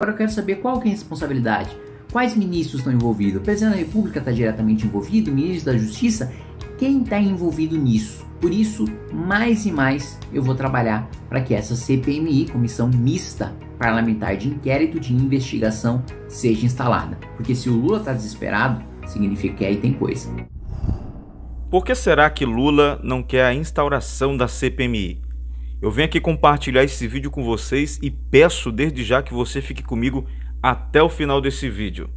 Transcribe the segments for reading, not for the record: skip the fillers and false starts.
Agora eu quero saber qual que é a responsabilidade. Quais ministros estão envolvidos? O presidente da República está diretamente envolvido? O ministro da Justiça? Quem está envolvido nisso? Por isso, mais e mais, eu vou trabalhar para que essa CPMI, Comissão Mista Parlamentar de Inquérito de Investigação, seja instalada. Porque se o Lula está desesperado, significa que aí tem coisa. Por que será que Lula não quer a instauração da CPMI? Eu venho aqui compartilhar esse vídeo com vocês e peço desde já que você fique comigo até o final desse vídeo.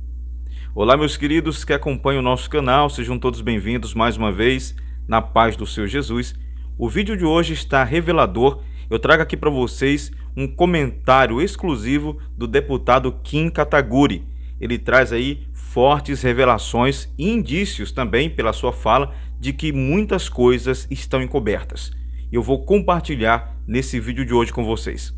Olá, meus queridos que acompanham o nosso canal, sejam todos bem-vindos mais uma vez na paz do Senhor Jesus. O vídeo de hoje está revelador. Eu trago aqui para vocês um comentário exclusivo do deputado Kim Kataguiri. Ele traz aí fortes revelações e indícios também pela sua fala de que muitas coisas estão encobertas. Eu vou compartilhar nesse vídeo de hoje com vocês.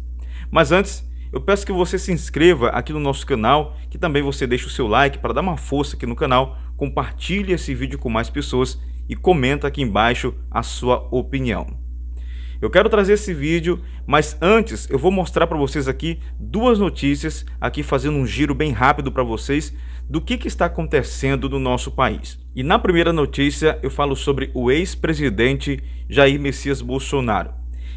Mas antes, eu peço que você se inscreva aqui no nosso canal, que também você deixe o seu like para dar uma força aqui no canal, compartilhe esse vídeo com mais pessoas e comenta aqui embaixo a sua opinião. Eu quero trazer esse vídeo, mas antes eu vou mostrar para vocês aqui duas notícias, aqui fazendo um giro bem rápido para vocês do que está acontecendo no nosso país. E na primeira notícia eu falo sobre o ex-presidente Jair Messias Bolsonaro.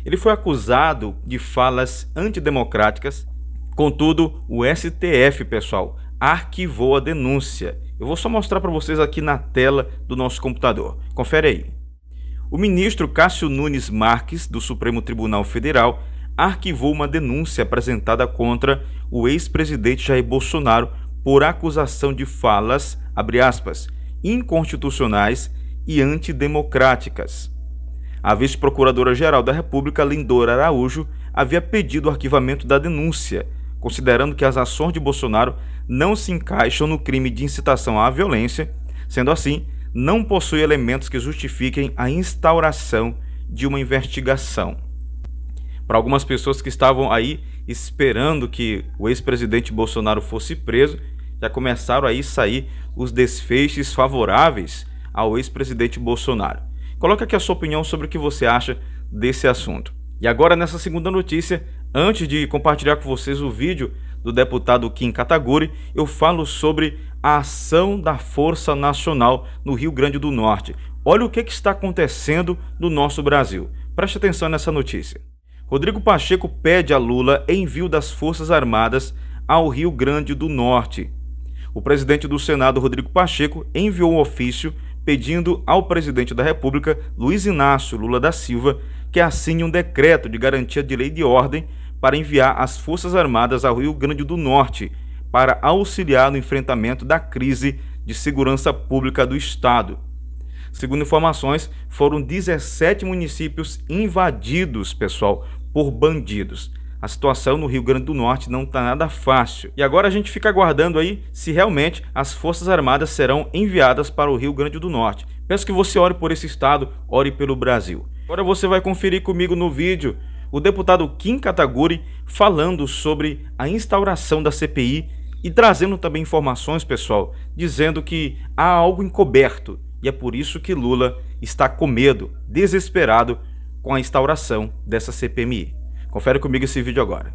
Ele foi acusado de falas antidemocráticas, contudo o STF, pessoal, arquivou a denúncia. Eu vou só mostrar para vocês aqui na tela do nosso computador. Confere aí. O ministro Cássio Nunes Marques, do Supremo Tribunal Federal, arquivou uma denúncia apresentada contra o ex-presidente Jair Bolsonaro por acusação de falas, abre aspas, inconstitucionais e antidemocráticas. A vice-procuradora-geral da República, Lindora Araújo, havia pedido o arquivamento da denúncia, considerando que as ações de Bolsonaro não se encaixam no crime de incitação à violência, sendo assim, não possui elementos que justifiquem a instauração de uma investigação. Para algumas pessoas que estavam aí esperando que o ex-presidente Bolsonaro fosse preso, já começaram aí a sair os desfechos favoráveis ao ex-presidente Bolsonaro. Coloque aqui a sua opinião sobre o que você acha desse assunto. E agora, nessa segunda notícia, antes de compartilhar com vocês o vídeo do deputado Kim Kataguiri, eu falo sobre a ação da Força Nacional no Rio Grande do Norte. Olha o que está acontecendo no nosso Brasil. Preste atenção nessa notícia. Rodrigo Pacheco pede a Lula envio das Forças Armadas ao Rio Grande do Norte. O presidente do Senado, Rodrigo Pacheco, enviou um ofício pedindo ao presidente da República, Luiz Inácio Lula da Silva, que assine um decreto de garantia de lei e de ordem para enviar as Forças Armadas ao Rio Grande do Norte para auxiliar no enfrentamento da crise de segurança pública do Estado. Segundo informações, foram 17 municípios invadidos, pessoal, por bandidos. A situação no Rio Grande do Norte não está nada fácil. E agora a gente fica aguardando aí se realmente as Forças Armadas serão enviadas para o Rio Grande do Norte. Peço que você ore por esse estado, ore pelo Brasil. Agora você vai conferir comigo no vídeo o deputado Kim Kataguiri falando sobre a instauração da CPI e trazendo também informações, pessoal, dizendo que há algo encoberto e é por isso que Lula está com medo, desesperado com a instauração dessa CPMI. Confere comigo esse vídeo agora.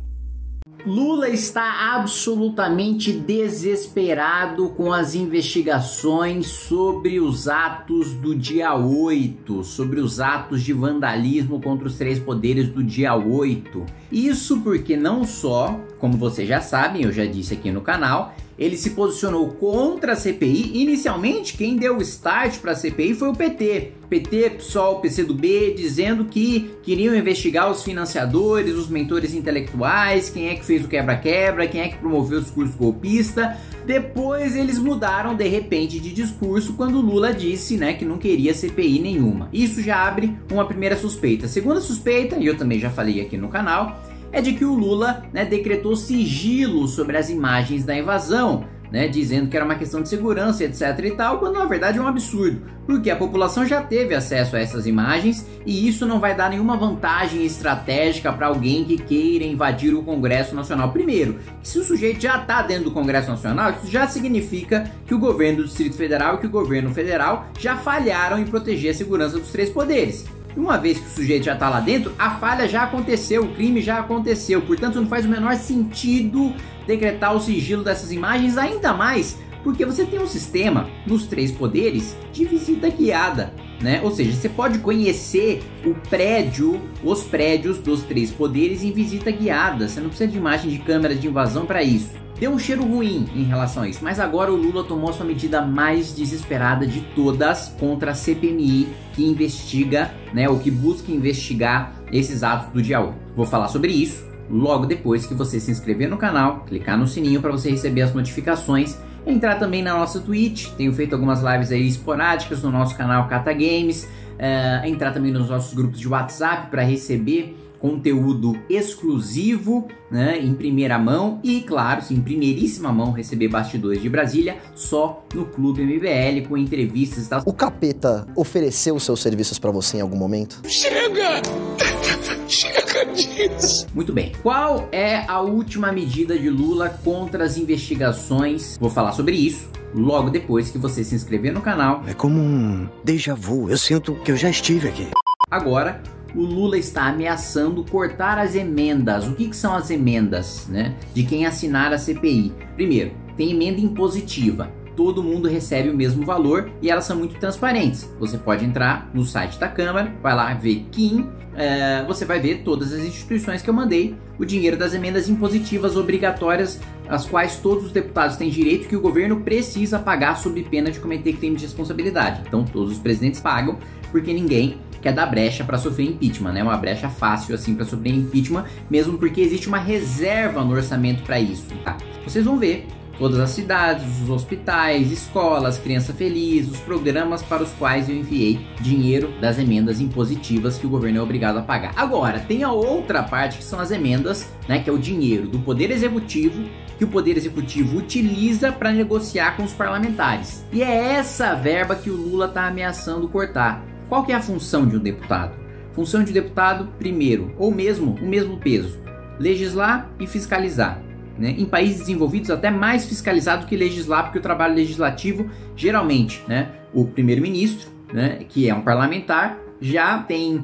Lula está absolutamente desesperado com as investigações sobre os atos do dia 8, sobre os atos de vandalismo contra os três poderes do dia 8. Isso porque não só, como vocês já sabem, eu já disse aqui no canal, ele se posicionou contra a CPI. Inicialmente, quem deu o start para a CPI foi o PT. PT, PSOL, PCdoB, dizendo que queriam investigar os financiadores, os mentores intelectuais, quem é que fez o quebra-quebra, quem é que promoveu o discurso golpista. Depois eles mudaram de repente de discurso quando o Lula disse, que não queria CPI nenhuma. Isso já abre uma primeira suspeita. A segunda suspeita, e eu também já falei aqui no canal, é de que o Lula decretou sigilo sobre as imagens da invasão, dizendo que era uma questão de segurança, etc e tal, quando na verdade é um absurdo, porque a população já teve acesso a essas imagens e isso não vai dar nenhuma vantagem estratégica para alguém que queira invadir o Congresso Nacional. Primeiro, que se o sujeito já está dentro do Congresso Nacional, isso já significa que o governo do Distrito Federal e que o governo federal já falharam em proteger a segurança dos três poderes. E uma vez que o sujeito já está lá dentro, a falha já aconteceu, o crime já aconteceu. Portanto, não faz o menor sentido decretar o sigilo dessas imagens, ainda mais porque você tem um sistema nos 3 poderes de visita guiada, né? Ou seja, você pode conhecer os prédios dos 3 poderes em visita guiada. Você não precisa de imagem de câmera de invasão para isso. Deu um cheiro ruim em relação a isso, mas agora o Lula tomou sua medida mais desesperada de todas contra a CPMI, que investiga, né, ou que busca investigar esses atos do dia 8. Vou falar sobre isso logo depois que você se inscrever no canal, clicar no sininho para você receber as notificações, entrar também na nossa Twitch, tenho feito algumas lives aí esporádicas no nosso canal Cata Games, entrar também nos nossos grupos de WhatsApp para receber conteúdo exclusivo, né, em primeira mão e, claro, sim, em primeiríssima mão, receber bastidores de Brasília só no Clube MBL, com entrevistas e tal. O Capeta ofereceu seus serviços pra você em algum momento? Chega! Chega disso! Muito bem. Qual é a última medida de Lula contra as investigações? Vou falar sobre isso logo depois que você se inscrever no canal. É como um déjà vu. Eu sinto que eu já estive aqui. Agora, o Lula está ameaçando cortar as emendas. O que são as emendas, né, de quem assinar a CPI? Primeiro, tem emenda impositiva. Todo mundo recebe o mesmo valor e elas são muito transparentes. Você pode entrar no site da Câmara, vai lá ver Kim, você vai ver todas as instituições que eu mandei, o dinheiro das emendas impositivas obrigatórias, as quais todos os deputados têm direito, que o governo precisa pagar sob pena de cometer crime de responsabilidade. Então todos os presidentes pagam, porque ninguém quer dar brecha para sofrer impeachment, né? Uma brecha fácil assim para sofrer impeachment, mesmo porque existe uma reserva no orçamento para isso, tá? Vocês vão ver todas as cidades, os hospitais, escolas, Criança Feliz, os programas para os quais eu enviei dinheiro das emendas impositivas que o governo é obrigado a pagar. Agora, tem a outra parte que são as emendas, né, que é o dinheiro do Poder Executivo, que o Poder Executivo utiliza para negociar com os parlamentares. E é essa verba que o Lula está ameaçando cortar. Qual que é a função de um deputado? Função de um deputado, primeiro, ou mesmo o mesmo peso, legislar e fiscalizar. Né? Em países desenvolvidos até mais fiscalizado que legislar, porque o trabalho legislativo, geralmente, né, o primeiro-ministro, né, que é um parlamentar, já tem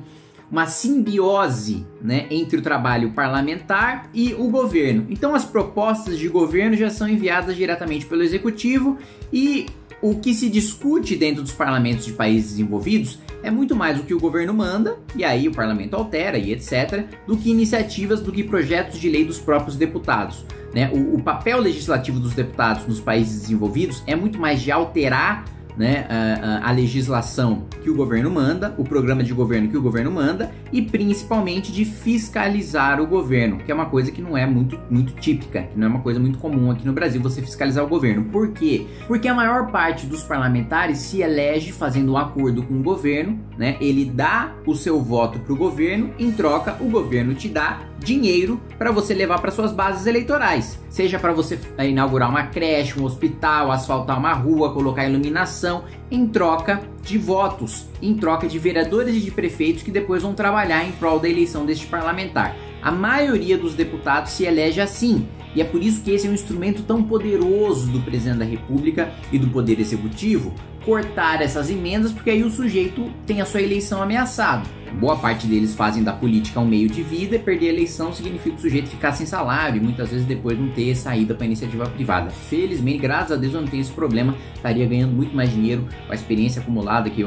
uma simbiose, né, entre o trabalho parlamentar e o governo. Então as propostas de governo já são enviadas diretamente pelo executivo e o que se discute dentro dos parlamentos de países desenvolvidos é muito mais o que o governo manda, e aí o parlamento altera e etc., do que iniciativas, do que projetos de lei dos próprios deputados. Né? O papel legislativo dos deputados nos países desenvolvidos é muito mais de alterar, né, a legislação que o governo manda, o programa de governo que o governo manda, e principalmente de fiscalizar o governo, que é uma coisa que não é muito típica, que não é uma coisa muito comum aqui no Brasil, você fiscalizar o governo. Por quê? Porque a maior parte dos parlamentares se elege fazendo um acordo com o governo, né? Ele dá o seu voto para o governo, em troca o governo te dá dinheiro para você levar para suas bases eleitorais, seja para você inaugurar uma creche, um hospital, asfaltar uma rua, colocar iluminação, em troca de votos, em troca de vereadores e de prefeitos que depois vão trabalhar em prol da eleição deste parlamentar. A maioria dos deputados se elege assim, e é por isso que esse é um instrumento tão poderoso do presidente da República e do Poder Executivo, cortar essas emendas, porque aí o sujeito tem a sua eleição ameaçada. Boa parte deles fazem da política um meio de vida, e perder a eleição significa o sujeito ficar sem salário e muitas vezes depois não ter saída para iniciativa privada. Felizmente, graças a Deus, eu não tenho esse problema, estaria ganhando muito mais dinheiro com a experiência acumulada que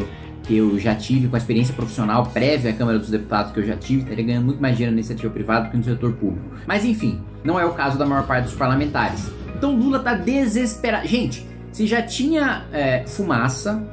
eu já tive, com a experiência profissional prévia à Câmara dos Deputados que eu já tive, estaria ganhando muito mais dinheiro na iniciativa privada do que no setor público. Mas enfim, não é o caso da maior parte dos parlamentares. Então Lula tá desesperado. Gente, se já tinha fumaça,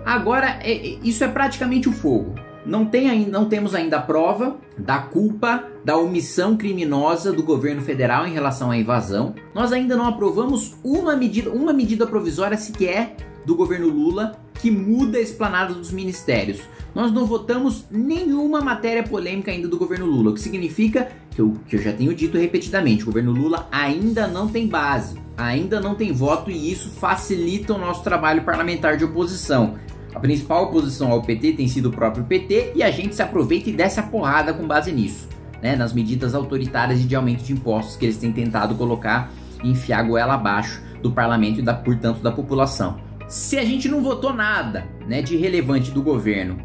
agora isso é praticamente o fogo. Não temos ainda a prova da culpa, da omissão criminosa do governo federal em relação à invasão. Nós ainda não aprovamos uma medida provisória sequer do governo Lula que muda a esplanada dos ministérios. Nós não votamos nenhuma matéria polêmica ainda do governo Lula, o que significa que eu já tenho dito repetidamente, o governo Lula ainda não tem base, ainda não tem voto, e isso facilita o nosso trabalho parlamentar de oposição. A principal oposição ao PT tem sido o próprio PT, e a gente se aproveita e desce a porrada com base nisso, né, nas medidas autoritárias e de aumento de impostos que eles têm tentado colocar e enfiar a goela abaixo do parlamento e, portanto, da população. Se a gente não votou nada, né, de relevante do governo,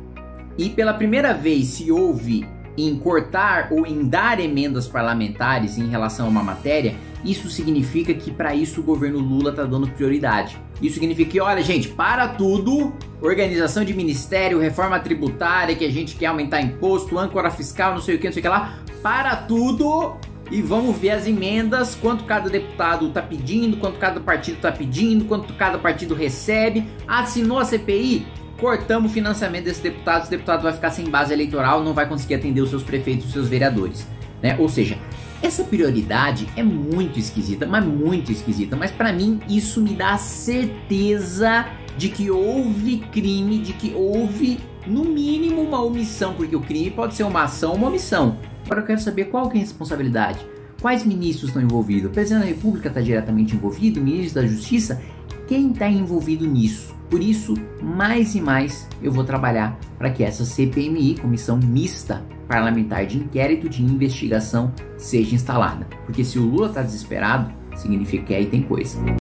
e pela primeira vez se ouve em cortar ou em dar emendas parlamentares em relação a uma matéria, isso significa que para isso o governo Lula está dando prioridade. Isso significa que, olha gente, para tudo, organização de ministério, reforma tributária, que a gente quer aumentar imposto, âncora fiscal, não sei o que lá, para tudo e vamos ver as emendas, quanto cada deputado está pedindo, quanto cada partido está pedindo, quanto cada partido recebe, assinou a CPI, cortamos o financiamento desses deputados, esse deputado vai ficar sem base eleitoral, não vai conseguir atender os seus prefeitos, os seus vereadores, né? Ou seja, essa prioridade é muito esquisita, mas para mim isso me dá certeza de que houve crime, de que houve no mínimo uma omissão, porque o crime pode ser uma ação ou uma omissão. Agora eu quero saber qual que é a responsabilidade, quais ministros estão envolvidos, o presidente da República está diretamente envolvido, o ministro da Justiça, quem está envolvido nisso? Por isso, mais e mais eu vou trabalhar para que essa CPMI, Comissão Mista Parlamentar de Inquérito de Investigação, seja instalada. Porque se o Lula está desesperado, significa que aí tem coisa.